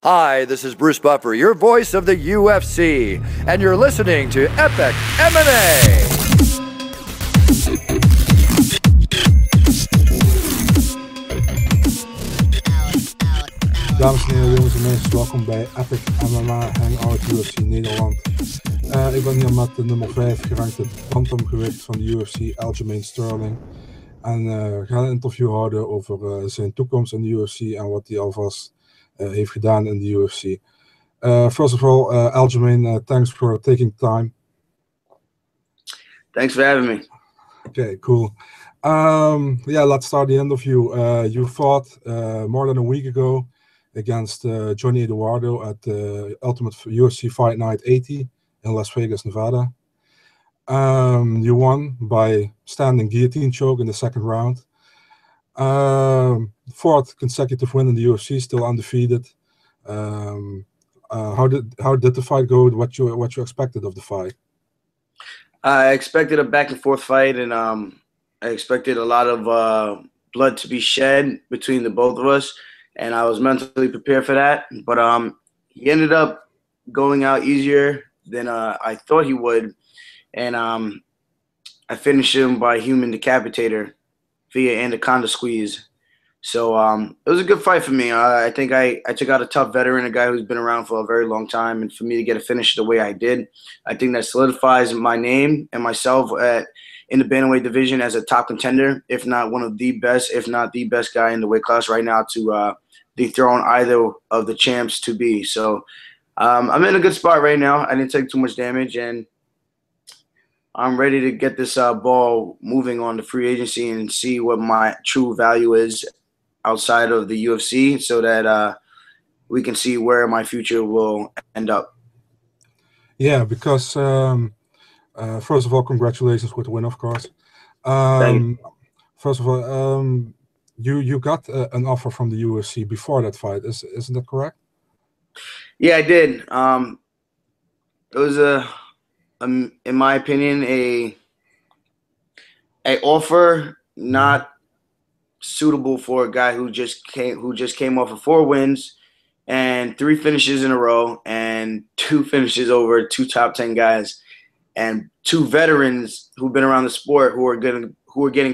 Hi, this is Bruce Buffer, your voice of the UFC, and you're listening to Epic MMA. Dames en heren, jongens en meisjes, welkom bij Epic MMA Hangout UFC Nederland. Ik ben hier met de nummer 5 gerankte bantamgewicht van de UFC, Aljamain Sterling. En we gaan een interview houden over zijn toekomst in de UFC en wat hij alvast heeft gedaan in de UFC. First of all, Aljamain, thanks for taking time. Thanks for having me. Okay, cool. Yeah, let's start the interview. You fought more than a week ago against Johnny Eduardo at the Ultimate UFC Fight Night 80 in Las Vegas, Nevada. You won by standing guillotine choke in the second round. Fourth consecutive win in the UFC, still undefeated. How did the fight go? What you expected of the fight? I expected a back and forth fight, and I expected a lot of blood to be shed between the both of us, and I was mentally prepared for that. But he ended up going out easier than I thought he would, and I finished him by human decapitator via anaconda squeeze. So it was a good fight for me. I think I took out a tough veteran, a guy who's been around for a very long time, and for me to get a finish the way I did, I think that solidifies my name and myself in the bantamweight division as a top contender, if not one of the best, if not the best guy in the weight class right now to dethrone either of the champs to be. So I'm in a good spot right now. I didn't take too much damage, and I'm ready to get this ball moving on to free agency and see what my true value is outside of the UFC, so that we can see where my future will end up. Yeah, because first of all, congratulations with the win, of course. Thank you. First of all, you got an offer from the UFC before that fight, isn't that correct? Yeah, I did. It was in my opinion, a offer not suitable for a guy who just came off of 4 wins and 3 finishes in a row and 2 finishes over 2 top 10 guys and 2 veterans who've been around the sport who are getting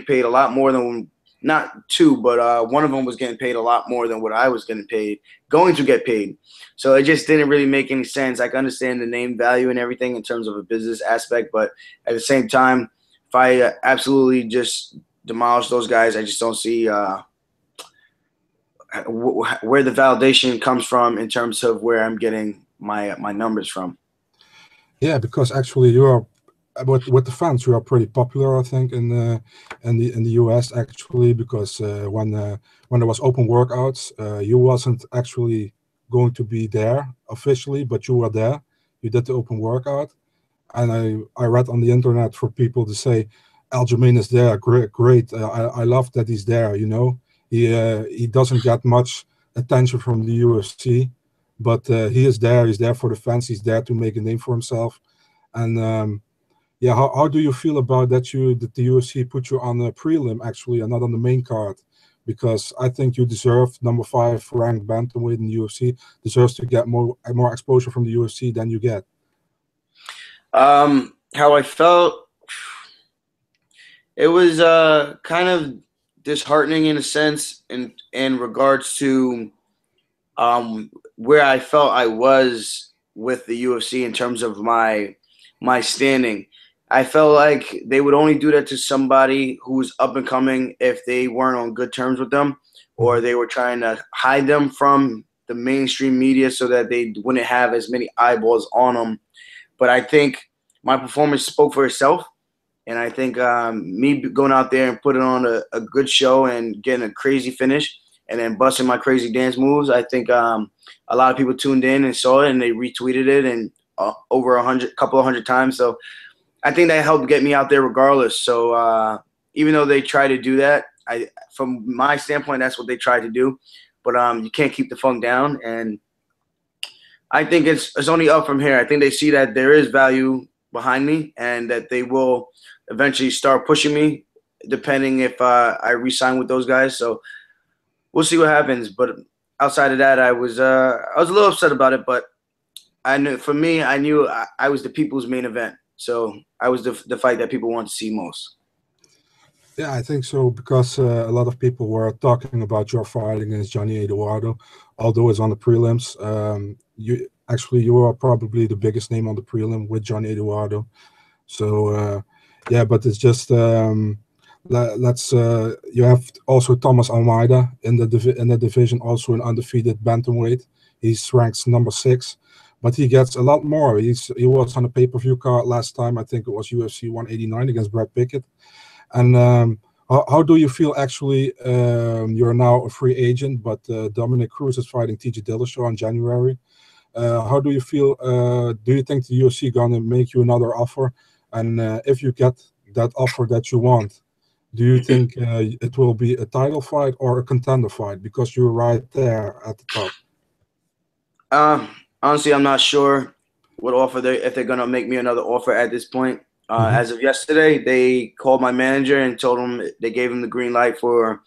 paid a lot more than, not 2, but one of them was getting paid a lot more than what I was going to get paid. So it just didn't really make any sense. I can understand the name value and everything in terms of a business aspect, but at the same time, if I absolutely just demolish those guys, I just don't see where the validation comes from in terms of where I'm getting my numbers from. Yeah, because actually you are with the fans, you are pretty popular, I think, in the US actually, because when there was open workouts, you wasn't actually going to be there officially, but you were there. You did the open workout, and I read on the internet for people to say Aljamain is there, great. I love that he's there. You know, he doesn't get much attention from the UFC, but he is there. He's there for the fans. He's there to make a name for himself. And yeah, how do you feel about that? That the UFC put you on a prelim actually, and not on the main card? Because I think you deserve number 5 ranked bantamweight in the UFC. Deserves to get more exposure from the UFC than you get. How I felt. It was kind of disheartening in a sense in regards to where I felt I was with the UFC in terms of my standing. I felt like they would only do that to somebody who was up and coming if they weren't on good terms with them, or they were trying to hide them from the mainstream media so that they wouldn't have as many eyeballs on them. But I think my performance spoke for itself. And I think me going out there and putting on a good show and getting a crazy finish and then busting my crazy dance moves, I think a lot of people tuned in and saw it and they retweeted it and over a couple of hundred times. So I think that helped get me out there regardless. So even though they try to do that, from my standpoint, that's what they tried to do. But you can't keep the funk down. And I think it's only up from here. I think they see that there is value behind me and that they will eventually start pushing me depending if I re-sign with those guys. So we'll see what happens. But outside of that, I was a little upset about it, but I knew for me, I knew I was the people's main event, so I was the fight that people want to see most. Yeah, I think so because a lot of people were talking about your fight against Johnny Eduardo, although it's on the prelims. You are probably the biggest name on the prelim with Johnny Eduardo. So yeah, but it's just let's you have also Thomas Almeida in the division, also an undefeated bantamweight. He's ranked number 6, but he gets a lot more. He was on a pay-per-view card last time. I think it was UFC 189 against Brad Pickett. And how do you feel actually? You're now a free agent, but Dominic Cruz is fighting TJ Dillashaw in January. How do you feel? Do you think the UFC gonna make you another offer? And if you get that offer that you want, do you think it will be a title fight or a contender fight? Because you're right there at the top. Honestly, I'm not sure what offer if they're gonna make me another offer at this point. As of yesterday, they called my manager and told him they gave him the green light for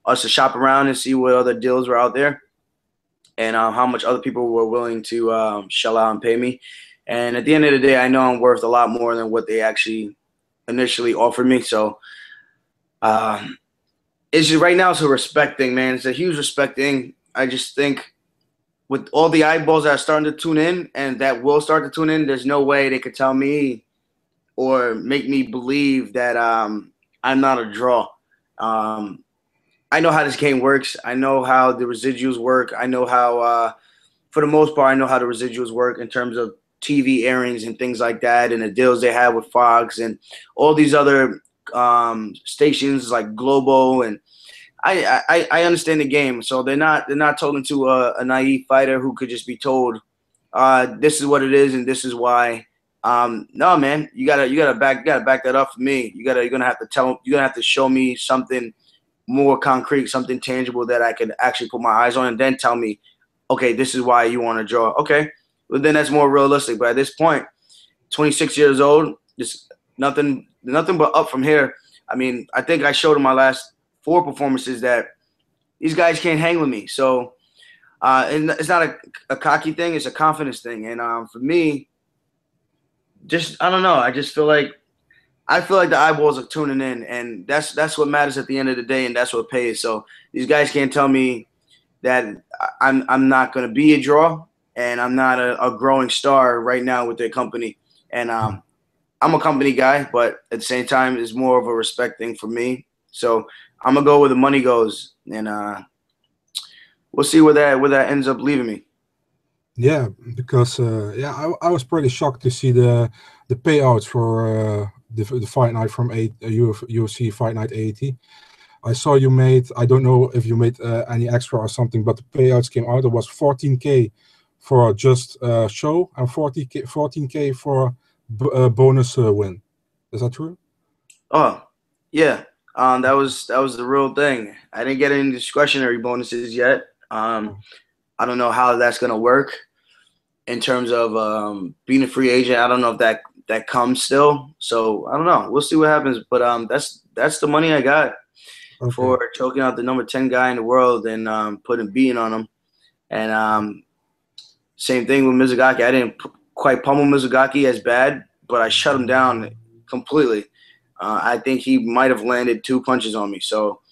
us to shop around and see what other deals were out there and how much other people were willing to shell out and pay me. And at the end of the day, I know I'm worth a lot more than what they actually initially offered me. So it's just right now it's a respect thing, man. It's a huge respect thing. I just think with all the eyeballs that are starting to tune in and that will start to tune in, there's no way they could tell me or make me believe that I'm not a draw. I know how this game works. I know how the residuals work. I know how, for the most part, I know how the residuals work in terms of TV airings and things like that, and the deals they have with Fox and all these other stations like Globo. And I understand the game, so they're not talking to a naive fighter who could just be told, this is what it is and this is why. No, man, you gotta back that up for me. You're gonna have to show me something more concrete, something tangible that I could actually put my eyes on, and then tell me, okay, this is why you want to draw. Okay, well then that's more realistic. But at this point, 26 years old, just nothing but up from here. I mean, I think I showed in my last 4 performances that these guys can't hang with me. So, and it's not a cocky thing; it's a confidence thing. And for me, just I don't know. I feel like the eyeballs are tuning in, and that's what matters at the end of the day, and that's what pays. So these guys can't tell me that I'm not going to be a draw, and I'm not a growing star right now with their company. And I'm a company guy, but at the same time, it's more of a respect thing for me. So I'm gonna go where the money goes, and we'll see where that ends up leaving me. Yeah, because I was pretty shocked to see the payouts for the fight night from UFC Fight Night 80. I saw you made, I don't know if you made any extra or something, but the payouts came out. It was 14K for just show and 14K for bonus win. Is that true? Oh, yeah. That was the real thing. I didn't get any discretionary bonuses yet. I don't know how that's gonna work in terms of being a free agent. I don't know if that comes still. So I don't know. We'll see what happens. But that's the money I got for choking out the number 10 guy in the world and beating on him. And same thing with Mizugaki. I didn't quite pummel Mizugaki as bad, but I shut him down completely. I think he might have landed 2 punches on me. So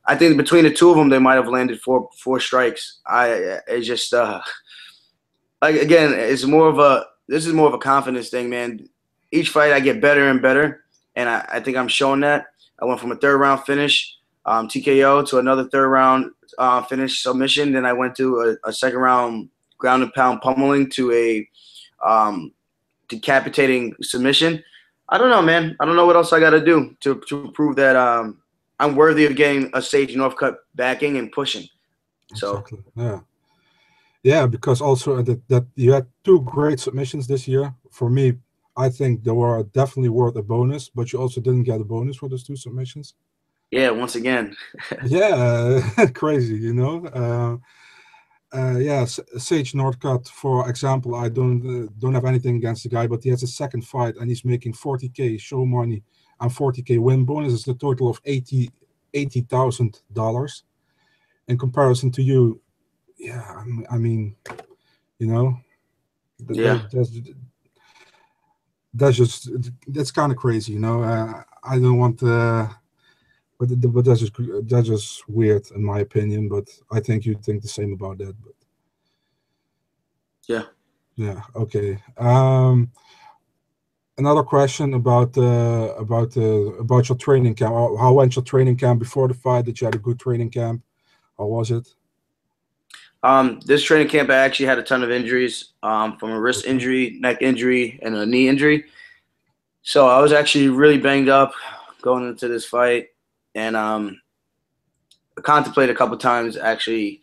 I think between the two of them, they might have landed four strikes. It's just like again, this is more of a confidence thing, man. Each fight I get better and better, and I think I'm showing that. I went from a 3rd round finish, TKO, to another 3rd round finish submission. Then I went to a 2nd round ground and pound pummeling to a decapitating submission. I don't know, man. I don't know what else I got to do to prove that I'm worthy of getting a Sage Northcutt backing and pushing. So exactly. Yeah, because also that you had 2 great submissions this year. For me, I think they were definitely worth a bonus, but you also didn't get a bonus for those 2 submissions. Yeah, once again. Yeah, crazy, you know. Yeah, Sage Northcutt, for example, I don't have anything against the guy, but he has a 2nd fight and he's making 40K show money and 40K win bonus. It's a total of $80,000. In comparison to you, yeah, I mean, you know, Yeah. that's kind of crazy, you know. I don't want but that's just weird in my opinion. But I think you think the same about that. But Yeah. yeah, okay. Another question about your training camp. How went your training camp before the fight? Did you have a good training camp? How was it? This training camp, I actually had a ton of injuries, from a wrist injury, neck injury, and a knee injury. So I was actually really banged up going into this fight, and I contemplated a couple times actually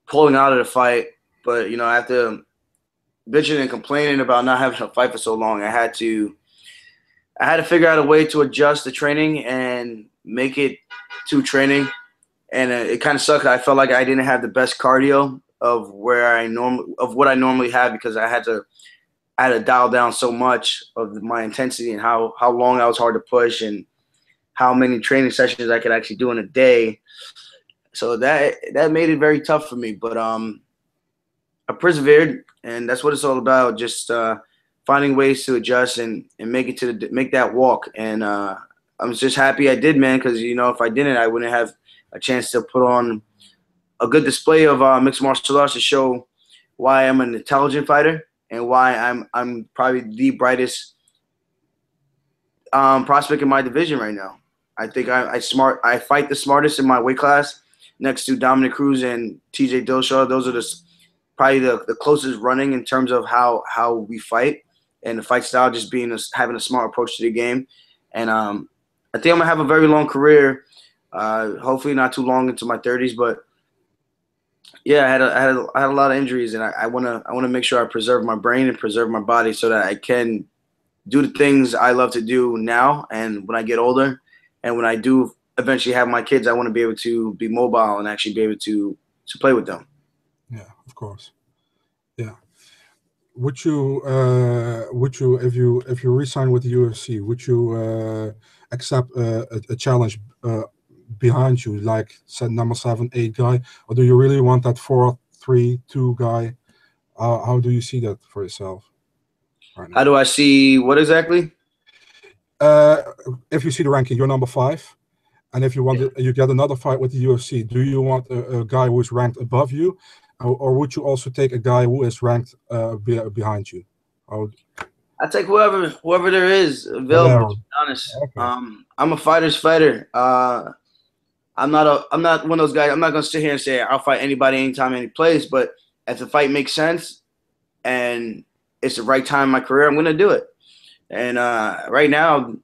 pulling out of the fight. But after bitching and complaining about not having a fight for so long, I had to figure out a way to adjust the training and make it to training. And it kind of sucked. I felt like I didn't have the best cardio of what I normally have, because I had to dial down so much of my intensity and how long I was hard to push and how many training sessions I could actually do in a day. So that made it very tough for me. But I persevered, and that's what it's all about. Just finding ways to adjust and make that walk. And I'm just happy I did, man, because if I didn't, I wouldn't have a chance to put on a good display of mixed martial arts to show why I'm an intelligent fighter and why I'm probably the brightest prospect in my division right now. I think I fight the smartest in my weight class, next to Dominic Cruz and TJ Dillashaw. Those are probably the closest running in terms of how we fight, and the fight style just having a smart approach to the game. And I think I'm gonna have a very long career. Hopefully not too long into my 30s, but yeah, I had a lot of injuries, and I wanna make sure I preserve my brain and preserve my body so that I can do the things I love to do now and when I get older, and when I do eventually have my kids, I want to be able to be mobile and actually be able to play with them. Yeah, of course. Yeah. Would you if you resign with the UFC, would you accept a challenge behind you, like said number 7, 8 guy, or do you really want that 4, 3, 2 guy? How do you see that for yourself right now? How do I see what exactly? If you see the ranking, you're number 5, and if you you get another fight with the UFC, do you want a guy who is ranked above you, or would you also take a guy who is ranked behind you? I take whoever there is available. To be honest, Okay. I'm a fighter's fighter. I'm not one of those guys. I'm not gonna sit here and say I'll fight anybody, anytime, any place. But if the fight makes sense and it's the right time in my career, I'm gonna do it. And right now,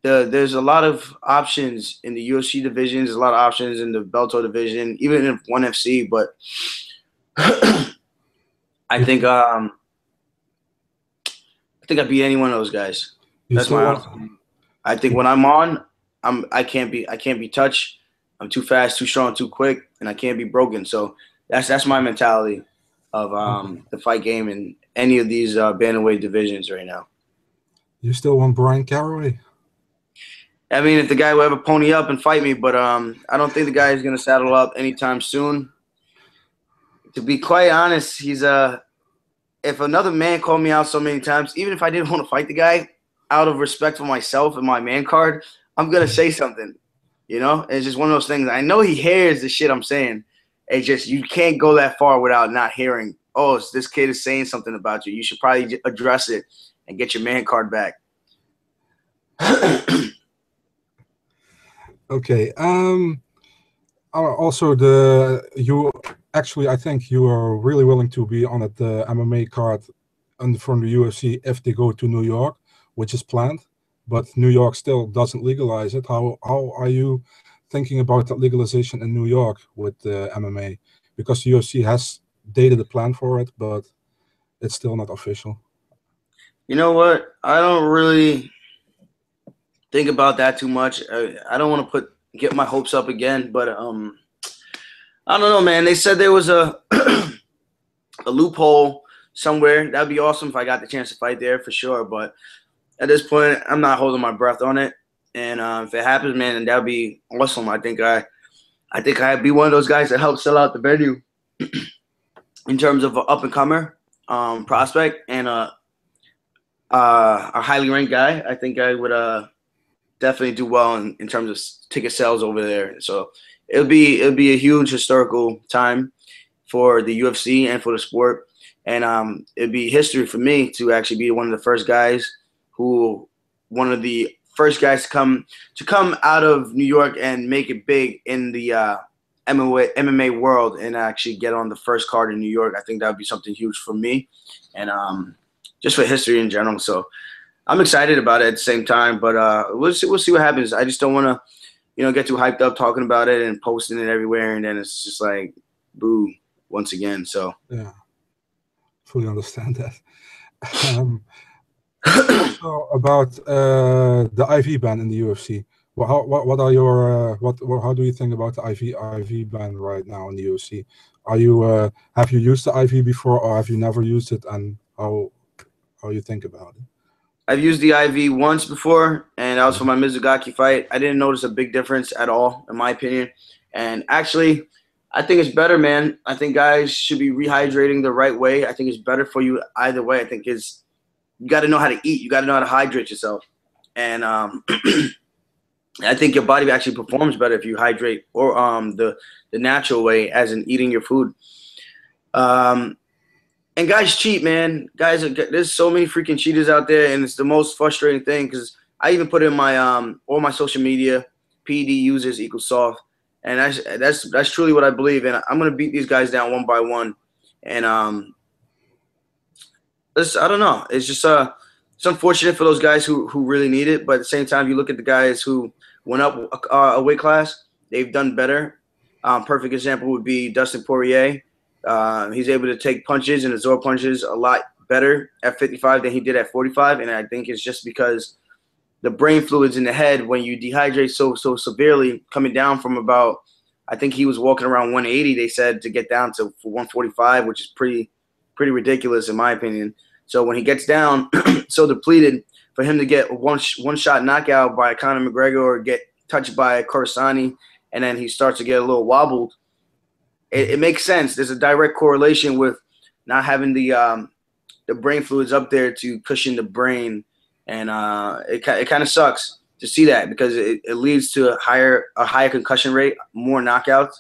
there's a lot of options in the UFC divisions. There's a lot of options in the Bellator division, even in ONE FC. But I think I beat any one of those guys. That's my honest opinion. I think when I'm on, I can't be touched. I'm too fast, too strong, too quick, and I can't be broken. So that's my mentality of the fight game in any of these bantamweight divisions right now. You still want Brian Caraway? I mean, if the guy will ever pony up and fight me, but I don't think the guy is gonna saddle up anytime soon. To be quite honest, he's if another man called me out so many times, even if I didn't want to fight the guy, out of respect for myself and my man card, I'm gonna say something. It's just one of those things. I know he hears the shit I'm saying. It's just you can't go that far without not hearing. Oh, this kid is saying something about you. You should probably address it and get your man card back. Okay. Also, I think you are really willing to be on the MMA card and from the UFC if they go to New York, which is planned, but New York still doesn't legalize it. How are you thinking about that legalization in New York with MMA? Because the UFC has dated a plan for it, but it's still not official. You know what? I don't really think about that too much. I don't want to get my hopes up again, but I don't know, man. They said there was a a loophole somewhere. That'd be awesome if I got the chance to fight there for sure. But at this point, I'm not holding my breath on it. And if it happens, man, then that'd be awesome. I think I'd be one of those guys that help sell out the venue. in terms of an up and comer prospect and a highly ranked guy, I think I would definitely do well in terms of ticket sales over there. So it'll be a huge historical time for the UFC and for the sport, and it'd be history for me to actually be one of the first guys to come out of New York and make it big in the MMA world and actually get on the first card in New York. I think that would be something huge for me and just for history in general. So I'm excited about it at the same time, but we'll see what happens. I just don't want to, get too hyped up talking about it and posting it everywhere, and then it's just like, boo, once again. So yeah, fully understand that. Also about the IV ban in the UFC. Well, what are your how do you think about the IV ban right now in the UFC? Are you have you used the IV before, or have you never used it, and how you think about it? I've used the IV once before, and that was for my Mizugaki fight. I didn't notice a big difference at all, in my opinion. And actually, I think it's better, man. I think guys should be rehydrating the right way. I think it's better for you either way. I think you got to know how to eat. You got to know how to hydrate yourself. And I think your body actually performs better if you hydrate or the natural way, as in eating your food. And guys cheat, man. There's so many freaking cheaters out there, and it's the most frustrating thing because I even put in my all my social media, PED users equals soft, and that's truly what I believe. And I'm gonna beat these guys down one by one. And I don't know. It's just it's unfortunate for those guys who really need it, but at the same time, you look at the guys who went up a weight class, they've done better. Perfect example would be Dustin Poirier. He's able to take punches and absorb punches a lot better at 55 than he did at 45, and I think it's just because the brain fluids in the head, when you dehydrate so severely, coming down from about, I think he was walking around 180, they said, to get down to 145, which is pretty ridiculous in my opinion. So when he gets down so depleted, for him to get one shot knockout by Conor McGregor or get touched by Corsani, and then he starts to get a little wobbled, it makes sense. There's a direct correlation with not having the brain fluids up there to cushion the brain, and it kind of sucks to see that because it leads to a higher concussion rate, more knockouts.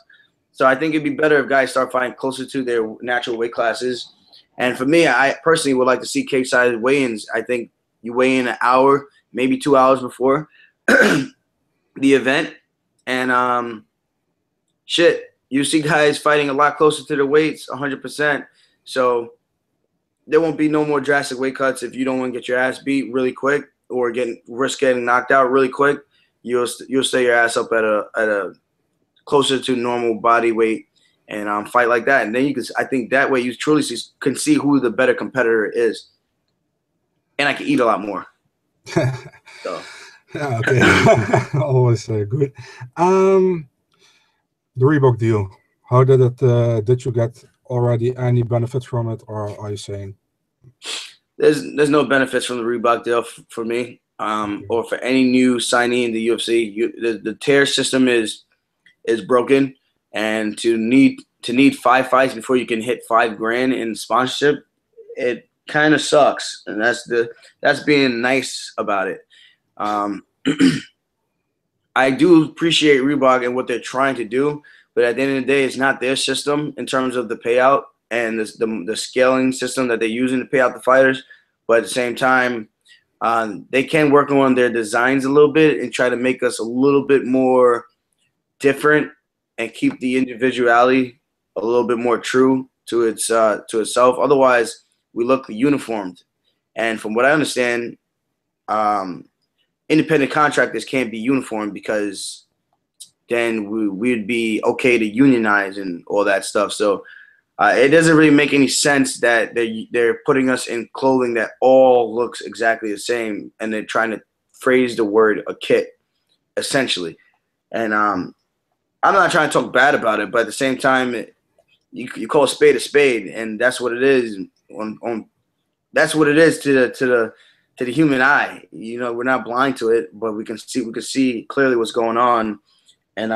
So I think it'd be better if guys start fighting closer to their natural weight classes. And for me, I personally would like to see cage-side weigh-ins. I think you weigh in an hour, maybe 2 hours before the event, and you see guys fighting a lot closer to their weights, 100%. So there won't be no more drastic weight cuts if you don't want to get your ass beat really quick or risk getting knocked out really quick. You'll stay your ass up at a closer to normal body weight and fight like that. And then I think that way you truly can see who the better competitor is. And I can eat a lot more. So. Yeah, okay. Always good. The Reebok deal. How did it? Did you get already any benefits from it, or are you saying there's no benefits from the Reebok deal for me, or for any new signee in the UFC? The tier system is broken, and to need 5 fights before you can hit $5,000 in sponsorship, it kind of sucks, and that's being nice about it. I do appreciate Reebok and what they're trying to do, but at the end of the day, it's not their system in terms of the payout and the scaling system that they're using to pay out the fighters. But at the same time, they can work on their designs a little bit and try to make us a little bit more different and keep the individuality a little bit more true to itself. Otherwise, we look uniformed. And from what I understand, independent contractors can't be uniform because then we'd be okay to unionize and all that stuff. So it doesn't really make any sense that they're putting us in clothing that all looks exactly the same, and they're trying to phrase the word a kit, essentially. And I'm not trying to talk bad about it, but at the same time, you call a spade, and that's what it is. That's what it is to the human eye. We're not blind to it, but we can see clearly what's going on. And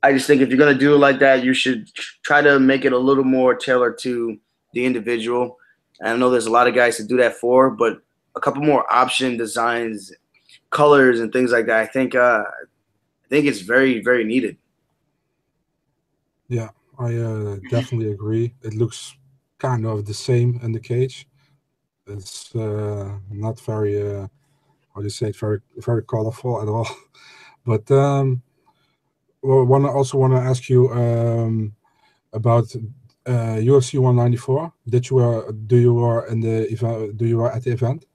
I just think if you're gonna do it like that, you should try to make it a little more tailored to the individual. And I know there's a lot of guys to do that for, but a couple more option designs, colors, and things like that. I think it's very, very needed. Yeah, I definitely agree. It looks kind of the same in the cage. It's not very, how do you say it, very, very colorful at all. But well, also want to ask you about UFC 194. Do you were in the event? Do you were at the event?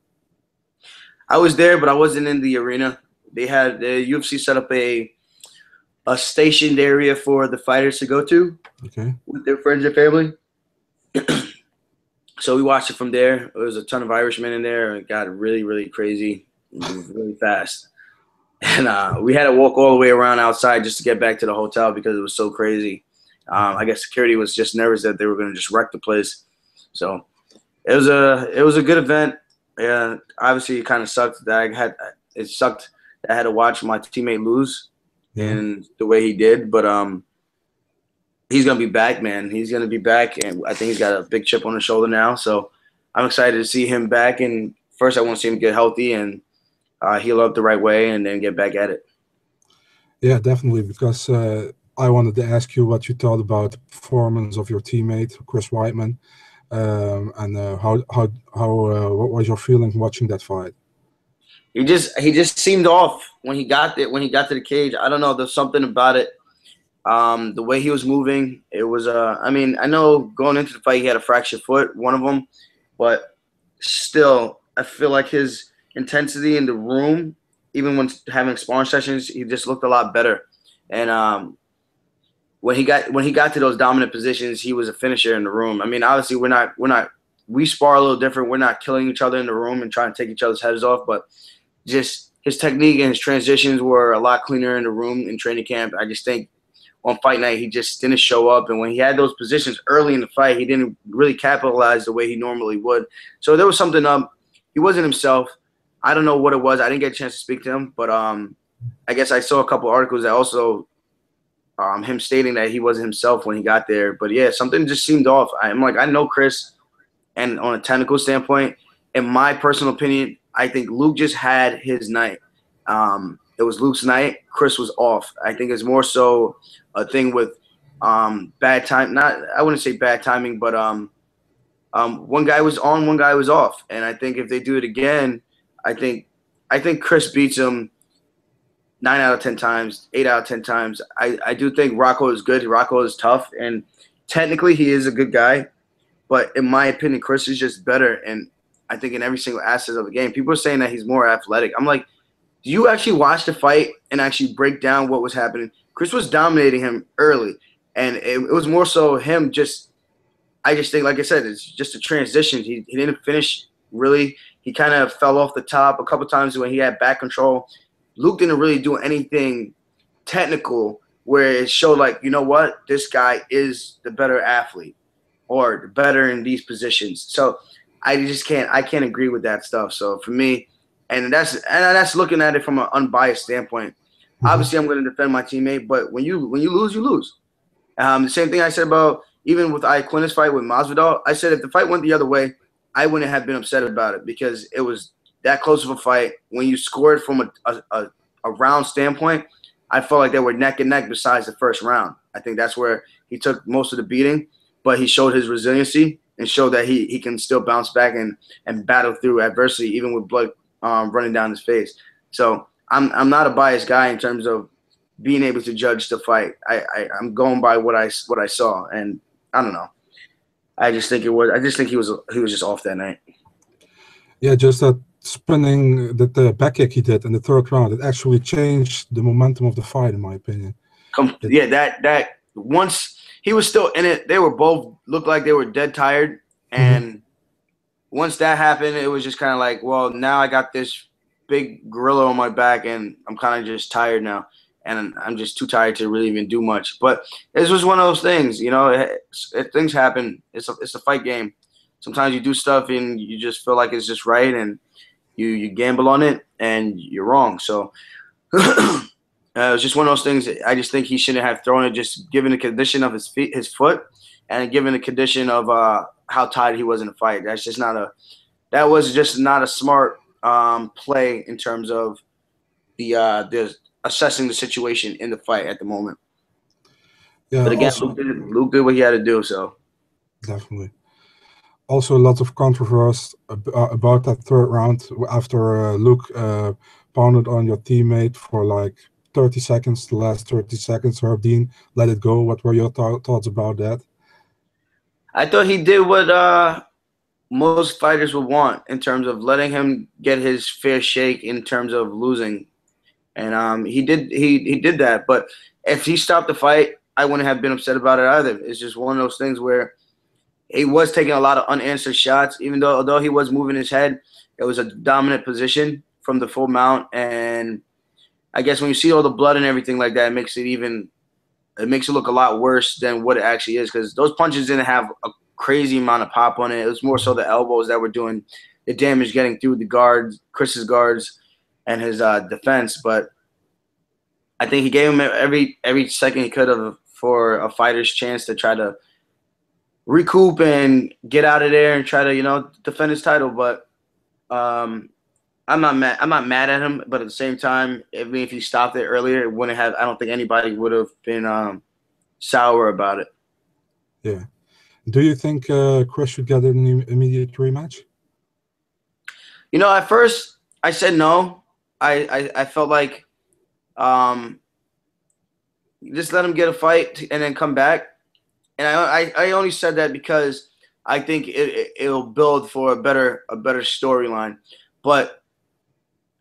I was there, but I wasn't in the arena. They had the UFC set up a stationed area for the fighters to go to Okay. with their friends and family. So we watched it from there. There was a ton of Irishmen in there. It got really, really crazy, really fast. And we had to walk all the way around outside just to get back to the hotel because it was so crazy. I guess security was just nervous that they were going to just wreck the place. So it was a good event. Yeah, obviously it kind of sucked that I had to watch my teammate lose in the way he did. But he's gonna be back, man. He's gonna be back, and I think he's got a big chip on his shoulder now. So I'm excited to see him back. And first, I want to see him get healthy and heal up the right way, and then get back at it. Yeah, definitely. Because I wanted to ask you what you thought about the performance of your teammate Chris Weidman, and what was your feeling watching that fight? He just seemed off when he got there. When he got to the cage, I don't know. There's something about it. The way he was moving, it was. I mean, I know going into the fight he had a fractured foot, one of them, but still, I feel like his intensity in the room, even when having sparring sessions, he just looked a lot better. And when he got to those dominant positions, he was a finisher in the room. I mean, obviously, we spar a little different. We're not killing each other in the room and trying to take each other's heads off, but just his technique and his transitions were a lot cleaner in the room in training camp. I just think on fight night, he just didn't show up. And when he had those positions early in the fight, he didn't really capitalize the way he normally would. So there was something up. He wasn't himself. I don't know what it was. I didn't get a chance to speak to him, but I guess I saw a couple articles that also him stating that he wasn't himself when he got there. But yeah, something just seemed off. I'm like, I know Chris, and on a technical standpoint, in my personal opinion, I think Luke just had his night. It was Luke's night. Chris was off. I think it's more so a thing with bad time. I wouldn't say bad timing, but one guy was on, one guy was off. And I think if they do it again, I think Chris beats him 9 out of 10 times, 8 out of 10 times. I do think Rocco is good. Rocco is tough, and technically he is a good guy. But in my opinion, Chris is just better. And I think in every single aspect of the game, people are saying that he's more athletic. I'm like, do you actually watch the fight and actually break down what was happening? Chris was dominating him early, and it was more so him just – I just think, like I said, it's just a transition. He didn't finish really. He kind of fell off the top a couple times when he had back control. Luke didn't really do anything technical where it showed like, you know what, this guy is the better athlete or better in these positions. So I can't agree with that stuff. So for me, and that's looking at it from an unbiased standpoint. Obviously, I'm going to defend my teammate, but when you lose, you lose. The same thing I said about even with Iaquinta's fight with Masvidal. I said if the fight went the other way, I wouldn't have been upset about it because it was that close of a fight. When you scored from a round standpoint, I felt like they were neck and neck besides the first round. I think that's where he took most of the beating, but he showed his resiliency and showed that he can still bounce back and battle through adversity, even with blood running down his face. So I'm not a biased guy in terms of being able to judge the fight. I'm going by what I saw, and I don't know. I just think he was just off that night. Yeah, just that spinning the back kick he did in the third round, it actually changed the momentum of the fight, in my opinion. Yeah, that once he was still in it, they were both looked like they were dead tired, and once that happened, it was just kind of like, well, now I got this big gorilla on my back, and I'm kind of just tired now, and I'm just too tired to really even do much. But this was one of those things, you know. Things happen. It's a fight game. Sometimes you do stuff and you just feel like it's just right, and you gamble on it and you're wrong. So It was just one of those things. I just think he shouldn't have thrown it, just given the condition of his foot, and given the condition of how tired he was in the fight. That was just not a smart play in terms of the assessing the situation in the fight at the moment. Yeah, But again, also, Luke did what he had to do. So definitely. Also, a lot of controversy about that third round after Luke pounded on your teammate for like 30 seconds, the last 30 seconds. Herb Dean let it go. What were your thoughts about that? I thought he did what most fighters would want in terms of letting him get his fair shake in terms of losing, and he did that. But if he stopped the fight, I wouldn't have been upset about it either. It's just one of those things where he was taking a lot of unanswered shots, even though although he was moving his head, it was a dominant position from the full mount. And I guess when you see all the blood and everything like that, it makes it look a lot worse than what it actually is, because those punches didn't have a crazy amount of pop on it. It was more so the elbows that were doing the damage, getting through the guards, Chris's guards, and his defense. But I think he gave him every second he could have for a fighter's chance to try to recoup and get out of there and try to defend his title. But I'm not mad at him, but at the same time, if he stopped it earlier, it wouldn't have. I don't think anybody would have been sour about it. Yeah. Do you think Chris should get an immediate rematch? At first I said no. I felt like just let him get a fight and then come back. And I only said that because I think it'll build for a better storyline. But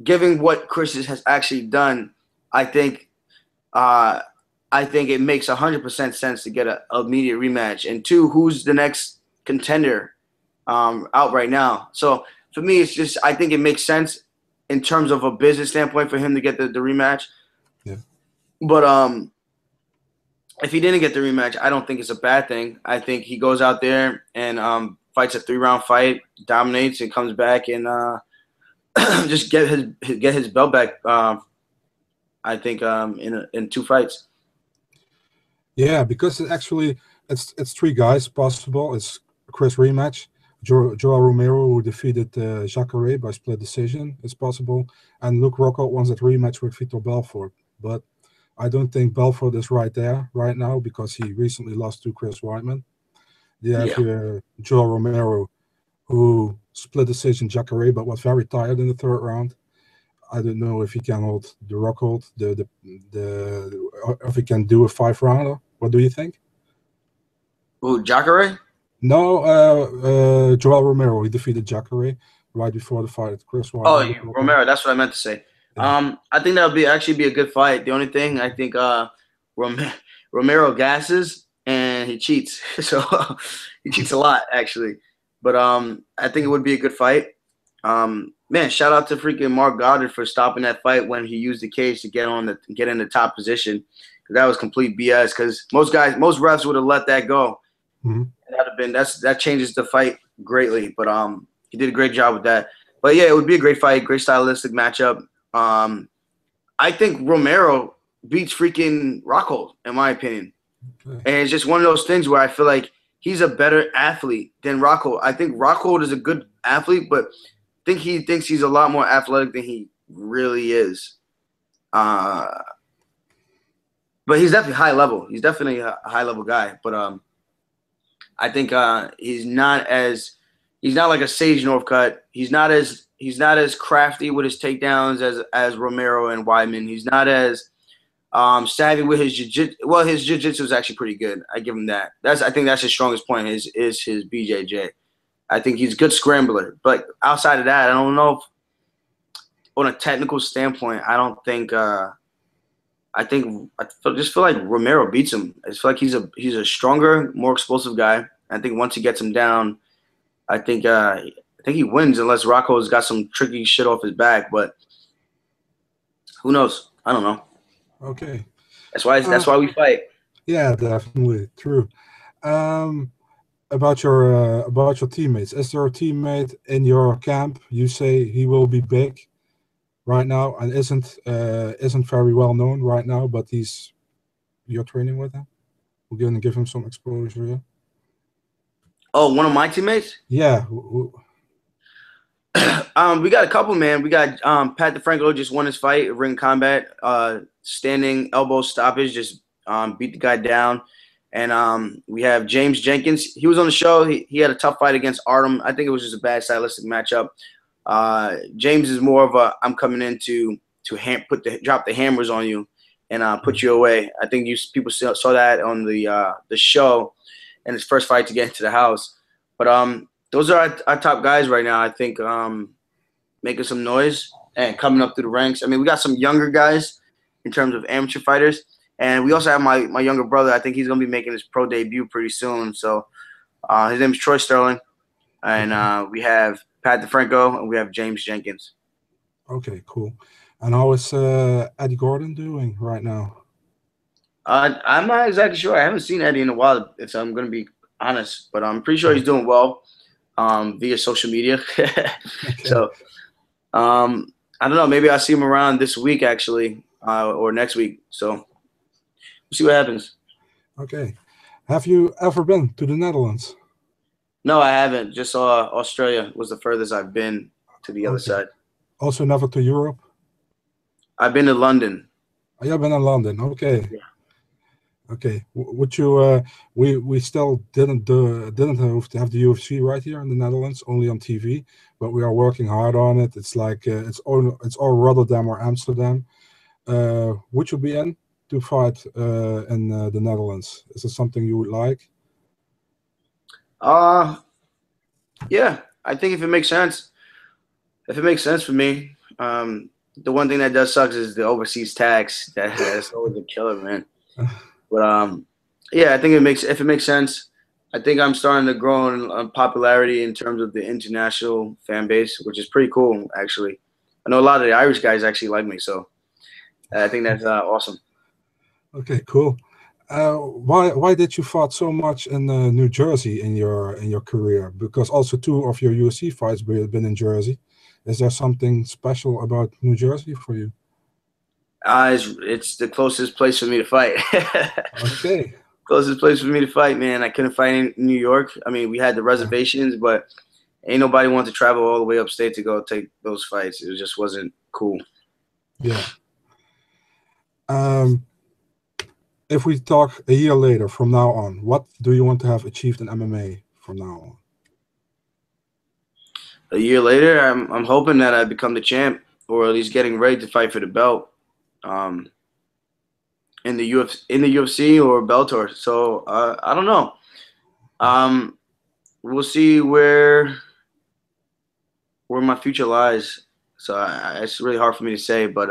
given what Chris has actually done, I think it makes 100% sense to get an immediate rematch. And two, who's the next contender out right now? So for me, it's just I think it makes sense in terms of a business standpoint for him to get the rematch. Yeah. But if he didn't get the rematch, I don't think it's a bad thing. I think he goes out there and fights a 3-round fight, dominates, and comes back and just get his belt back. I think in 2 fights. Yeah, because it's 3 guys possible. It's Chris rematch, Joel Romero, who defeated Jacare by split decision, is possible, and Luke Rockhold wants that rematch with Vitor Belfort. But I don't think Belfort is right there right now because he recently lost to Chris Weidman. You have Joel Romero, who split decision Jacare, but was very tired in the 3rd round. I don't know if he can hold the Rockhold, if he can do a 5-rounder. What do you think? Who, Jacare? No, Joel Romero. He defeated Jacare right before the fight at Chris Weidman. Oh, Romero. That's what I meant to say. Yeah. I think that would actually be a good fight. The only thing I think Romero gasses and he cheats, so he cheats a lot actually. But I think it would be a good fight. Man, shout out to freaking Mark Goddard for stopping that fight when he used the cage to get in the top position. That was complete BS. Because most refs would have let that go. Mm-hmm. That changes the fight greatly. But he did a great job with that. But yeah, it would be a great fight, great stylistic matchup. I think Romero beats freaking Rockhold, in my opinion. Okay. And it's just one of those things where I feel like he's a better athlete than Rockhold. I think Rockhold is a good athlete, but I think he thinks he's a lot more athletic than he really is. But he's definitely high level. He's definitely a high level guy. But I think he's not like a Sage Northcutt. He's not as crafty with his takedowns as Romero and Weidman. He's not as savvy with his jiu-jitsu. Well, his jiu-jitsu is actually pretty good. I give him that. I think that's his strongest point is his BJJ. I think he's a good scrambler. But outside of that, I don't know if on a technical standpoint, I don't think I just feel like Romero beats him. I just feel like he's a stronger, more explosive guy. I think once he gets him down, I think he wins unless Rocco's got some tricky shit off his back. But who knows? I don't know. Okay. That's why we fight. Yeah, definitely true. About your teammates, is there a teammate in your camp you say he will be big right now, and isn't very well known right now, but you're training with him. We're gonna give him some exposure. Yeah. Oh, one of my teammates. Yeah. We got a couple, man. We got Pat DeFranco just won his fight, ring combat, standing elbow stoppage, just beat the guy down. And we have James Jenkins. He was on the show. He had a tough fight against Artem. I think it was just a bad stylistic matchup. James is more of a I'm coming in to drop the hammers on you and put you away. I think people saw that on the show and his first fight to get into the house. But those are our top guys right now. I think making some noise and coming up through the ranks. I mean, we got some younger guys in terms of amateur fighters. And we also have my younger brother. I think he's going to be making his pro debut pretty soon. So his name is Troy Sterling. And we have Pat DeFranco and we have James Jenkins. Okay, cool. And how is Eddie Gordon doing right now? I'm not exactly sure. I haven't seen Eddie in a while, if I'm going to be honest. But I'm pretty sure he's doing well via social media. Okay. So I don't know. Maybe I'll see him around this week, actually, or next week. So we'll see what happens. Okay. Have you ever been to the Netherlands? No, I haven't. Just Australia was the furthest I've been to the other side. Also never to Europe? I've been to London. Oh, you've been in London. Okay. Yeah. Okay. Would you? We still didn't have the UFC right here in the Netherlands, only on TV. But we are working hard on it. It's like it's all Rotterdam or Amsterdam. Would you be in to fight in the Netherlands? Is it something you would like? Yeah. I think if it makes sense for me. The one thing that does suck is the overseas tax. That's always a killer, man. But yeah, I think if it makes sense. I think I'm starting to grow in popularity in terms of the international fan base, which is pretty cool, actually. I know a lot of the Irish guys actually like me, so I think that's awesome. Okay, cool. Why did you fight so much in New Jersey in your career? Because also 2 of your UFC fights have been in Jersey. Is there something special about New Jersey for you? It's the closest place for me to fight. Okay. Closest place for me to fight, man. I couldn't fight in New York. I mean, we had the reservations, but ain't nobody wanted to travel all the way upstate to go take those fights. It just wasn't cool. Yeah. If we talk a year later from now on, what do you want to have achieved in MMA from now on? A year later, I'm hoping that I become the champ, or at least getting ready to fight for the belt, in the UFC or Bellator. So I don't know. We'll see where my future lies. So it's really hard for me to say, but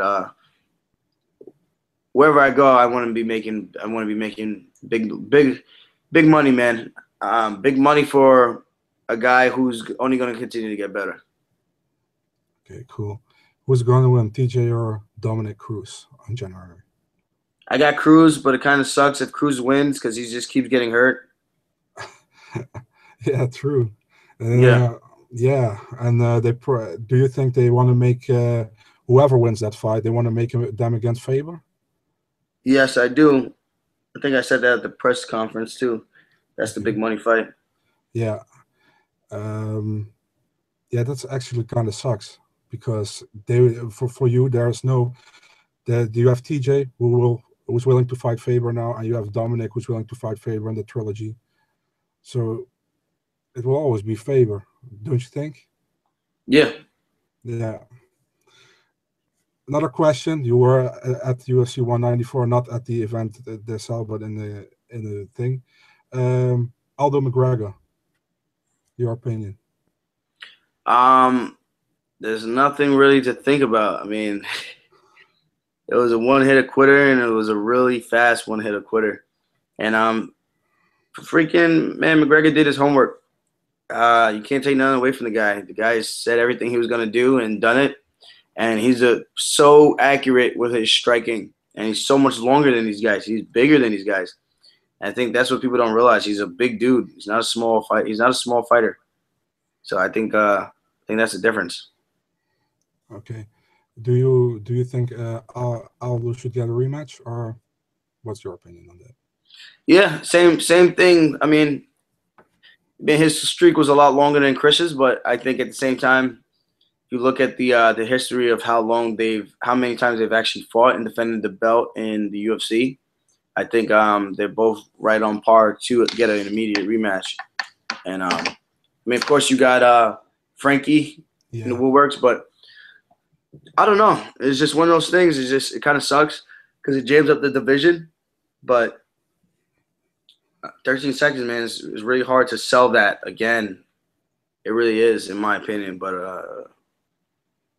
wherever I go, I want to be making big money, man. Big money for a guy who's only going to continue to get better. Okay, cool. Who's going to win, TJ or Dominic Cruz in January? I got Cruz, but it kind of sucks if Cruz wins because he just keeps getting hurt. Yeah, true. Yeah. Yeah, and do you think they want to make whoever wins that fight, they want to make them against Faber? Yes, I do. I think I said that at the press conference too. That's the big money fight. Yeah. Yeah, that's actually kind of sucks because for you there's no you have TJ who's willing to fight Faber now, and you have Dominic who's willing to fight Faber in the trilogy. So it will always be Faber, don't you think? Yeah. Yeah. Another question: you were at UFC 194, not at the event themselves, but in the thing. Aldo McGregor, your opinion? There's nothing really to think about. I mean, it was a one-hitter quitter, and it was a really fast one-hitter quitter. And freaking man, McGregor did his homework. You can't take nothing away from the guy. The guy said everything he was gonna do and done it. And he's so accurate with his striking, and he's so much longer than these guys. He's bigger than these guys. And I think that's what people don't realize. He's a big dude. He's not a small fight. He's not a small fighter. So I think that's the difference. Okay. Do you think Aldo should get a rematch, or what's your opinion on that? Yeah, same thing. I mean, his streak was a lot longer than Chris's, but I think at the same time, if you look at the history of how many times they've actually fought and defended the belt in the UFC, I think they're both right on par to get an immediate rematch. And I mean, of course, you got Frankie in the Yeah, woodworks, but I don't know. It's just one of those things. It kind of sucks because it jams up the division. But 13 seconds, man, is really hard to sell that again. It really is, in my opinion. But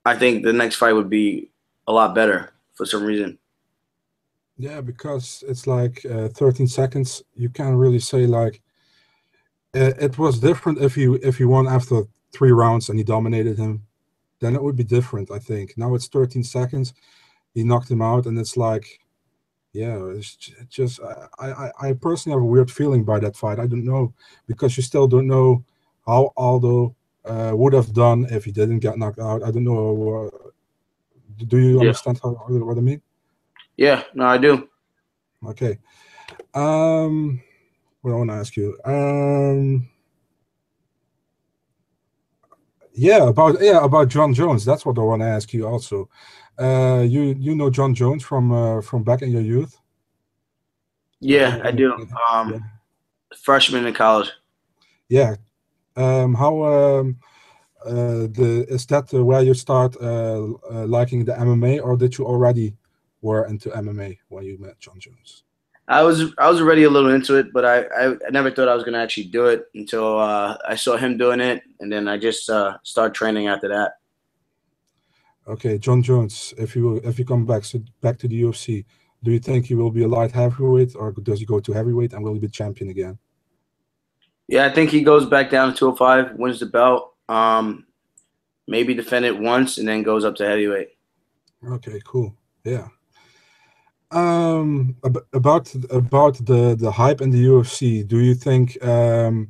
I think the next fight would be a lot better for some reason. yeah, because it's like 13 seconds. You can't really say like it was different if he won after 3 rounds and he dominated him. Then it would be different, I think. Now it's 13 seconds. He knocked him out, and it's like, yeah, just I personally have a weird feeling by that fight. I don't know, because you still don't know how Aldo would have done if he didn't get knocked out. I don't know. Do you Yeah. understand what I mean? Yeah, no, I do. Okay. What I want to ask you. About John Jones. That's what I want to ask you also. You know John Jones from back in your youth? Yeah, I do. Yeah. Freshman in college. Yeah. How is that where you start liking the MMA, or did you already were into MMA when you met John Jones? I was already a little into it, but I never thought I was gonna actually do it until I saw him doing it, and then I just started training after that. Okay, John Jones. If you come back to the UFC, do you think he will be a light heavyweight, or does he go to heavyweight and will he be champion again? Yeah, I think he goes back down to 205, wins the belt, maybe defend it once, and then goes up to heavyweight. Okay, cool. Yeah. About the hype in the UFC, do you think the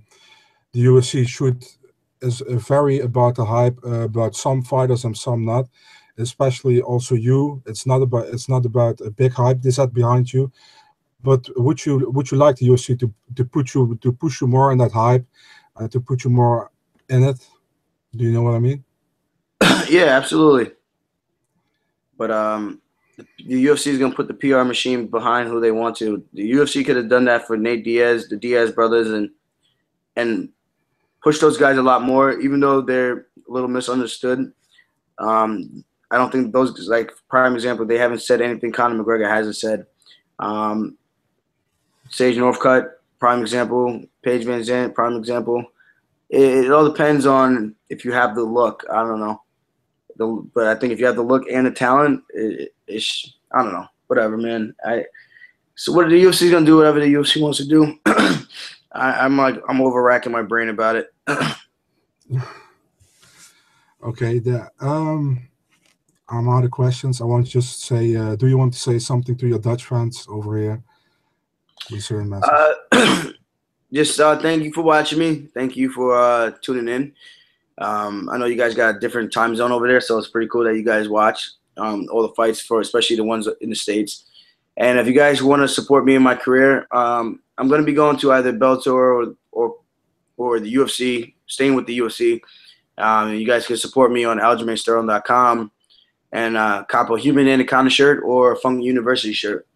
UFC should is vary about the hype about some fighters and some not, especially also you? It's not about a big hype they set behind you, but would you like the UFC to push you more in that hype, to put you more in it? Do you know what I mean? Yeah, absolutely. But the UFC is gonna put the PR machine behind who they want to. The UFC could have done that for Nate Diaz, the Diaz brothers, and push those guys a lot more, even though they're a little misunderstood. I don't think those, like, prime example, they haven't said anything Conor McGregor hasn't said. Um, Sage Northcutt, prime example. Paige Van Zandt, prime example. It all depends on if you have the look. I don't know. But I think if you have the look and the talent, I don't know. Whatever, man. So what the UFC is gonna do? Whatever the UFC wants to do. I'm over racking my brain about it. Okay, I'm out of questions. I want to just say, do you want to say something to your Dutch fans over here with a certain message? Just thank you for watching me. Thank you for tuning in. I know you guys got a different time zone over there, so it's pretty cool that you guys watch all the fights, for especially the ones in the States. And if you guys want to support me in my career, I'm going to be going to either Bellator or the UFC, staying with the UFC. And you guys can support me on aljamainsterling.com and cop a Human Anaconda shirt or a Funk University shirt.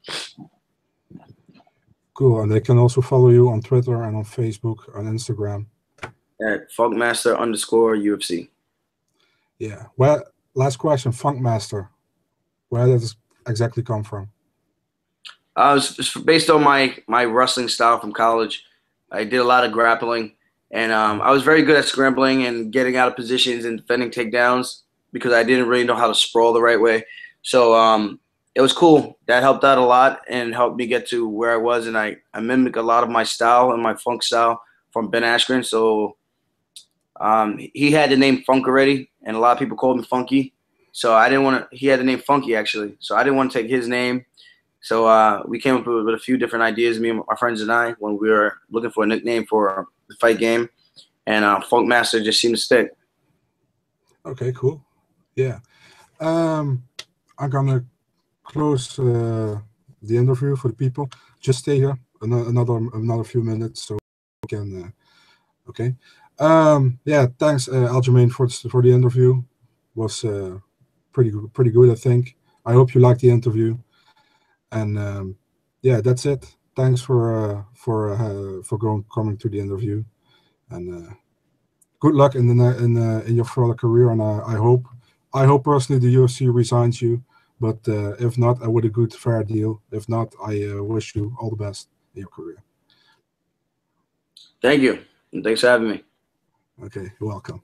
Cool, and they can also follow you on Twitter and on Facebook, on Instagram. At Funkmaster_UFC. Yeah. Well, last question, Funkmaster. Where does this exactly come from? It's based on my wrestling style from college. I did a lot of grappling, and I was very good at scrambling and getting out of positions and defending takedowns because I didn't really know how to sprawl the right way. So it was cool. That helped out a lot and helped me get to where I was, and I mimic a lot of my style and my funk style from Ben Askren. So he had the name Funk already, and a lot of people called him Funky. So I didn't want to. He had the name Funky actually, so I didn't want to take his name. So we came up with a few different ideas, me and my friends and I, when we were looking for a nickname for the fight game, and Funk Master just seemed to stick. Okay, cool. Yeah. I'm gonna close the interview for the people. Just stay here another few minutes so we can. Okay. Yeah. Thanks, Aljamain, for the interview. Was pretty good, I think. I hope you liked the interview. And yeah, that's it. Thanks for coming to the interview, and good luck in your further career. And I hope personally the UFC resigns you. But if not, I would a good fair deal. If not, I wish you all the best in your career. Thank you, and thanks for having me. Okay, you're welcome.